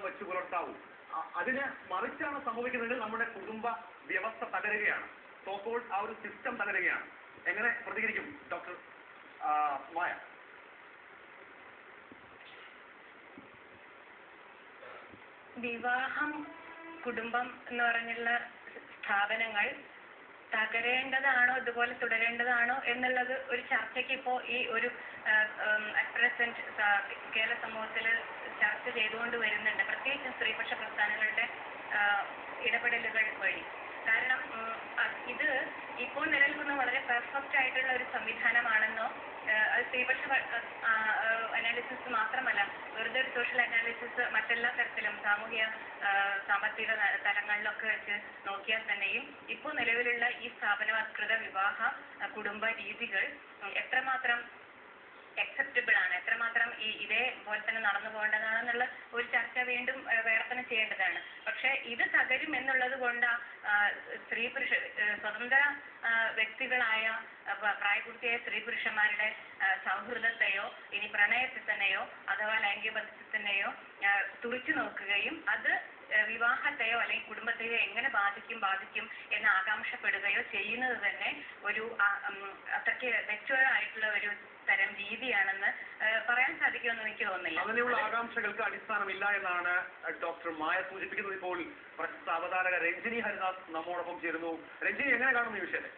ബന്ധം വെച്ചു പുലർത്താവൂ. അതിന് മറിച്ചാണ് സംഭവിക്കുന്നതെങ്കിൽ നമ്മുടെ കുടുംബ വ്യവസ്ഥ തകരുകയാണ്. സോപ്പോൾ ആ ഒരു സിസ്റ്റം തകരുകയാണ്. എങ്ങനെ പ്രതികരിക്കും ഡോക്ടർ മായ? വിവാഹം, കുടുംബം എന്ന് പറഞ്ഞുള്ള സ്ഥാപനങ്ങൾ തകരേണ്ടതാണോ ഇതുപോലെ തുടരേണ്ടതാണോ എന്നുള്ളത് ഒരു ചർച്ചയ്ക്ക് ഇപ്പോൾ ഈ ഒരു അറ്റ് പ്രസന്റ് കേരള സമൂഹത്തിൽ ചർച്ച ചെയ്തുകൊണ്ട് വരുന്നുണ്ട്, പ്രത്യേകിച്ചും സ്ത്രീപക്ഷ പ്രസ്ഥാനങ്ങളുടെ ഇടപെടലുകൾ വഴി. കാരണം ഇത് ഇപ്പോൾ നിലനിൽക്കുന്ന വളരെ പെർഫെക്റ്റ് ആയിട്ടുള്ള ഒരു സംവിധാനമാണെന്നോ, അത് സ്ത്രീപക്ഷ അനാലിസിസ് മാത്രമല്ല, വെറുതെ ഒരു സോഷ്യൽ അനാലിസിസ് മറ്റെല്ലാ തരത്തിലും സാമൂഹ്യ സാമ്പത്തിക തലങ്ങളിലൊക്കെ വെച്ച് നോക്കിയാൽ തന്നെയും ഇപ്പോൾ നിലവിലുള്ള ഈ സ്ഥാപനവത്കൃത വിവാഹ കുടുംബ രീതികൾ എത്രമാത്രം അക്സെപ്റ്റബിൾ ആണ്, എത്രമാത്രം ഇതേപോലെ തന്നെ നടന്നു പോകേണ്ടതാണെന്നുള്ള ഒരു ചർച്ച വീണ്ടും വേർത്തനം ചെയ്യേണ്ടതാണ്. പക്ഷെ ഇത് തകരും എന്നുള്ളത് കൊണ്ട് സ്ത്രീ പുരുഷ സ്വതന്ത്ര വ്യക്തികളായ പ്രായപൂർത്തിയായ സ്ത്രീ പുരുഷന്മാരുടെ സൗഹൃദത്തെയോ ഇനി പ്രണയത്തെ തന്നെയോ അഥവാ ലൈംഗിക ബന്ധത്തിനെയോ തുറിച്ചു നോക്കുകയും അത് വിവാഹത്തെയോ അല്ലെങ്കിൽ കുടുംബത്തെയോ എങ്ങനെ ബാധിക്കും എന്ന് ആകാംക്ഷപ്പെടുകയോ ചെയ്യുന്നത് തന്നെ ഒരു അത്രയ്ക്ക് മെച്യൂർ ആയിട്ടുള്ള ഒരു തരം രീതിയാണെന്ന് പറയാൻ സാധിക്കുമെന്ന് എനിക്ക് തോന്നുന്നില്ല. അങ്ങനെയുള്ള ആകാംക്ഷകൾക്ക് അടിസ്ഥാനമില്ല എന്നാണ് ഡോക്ടർ മായ സൂചിപ്പിക്കുന്നത്. ഇപ്പോൾ പ്രശസ്ത അവതാരക രഞ്ജിനി ഹരിദാസ് നമ്മോടൊപ്പം ചേരുന്നു. രഞ്ജിനി, എങ്ങനെ കാണുന്നു ഈ വിഷയത്തെ?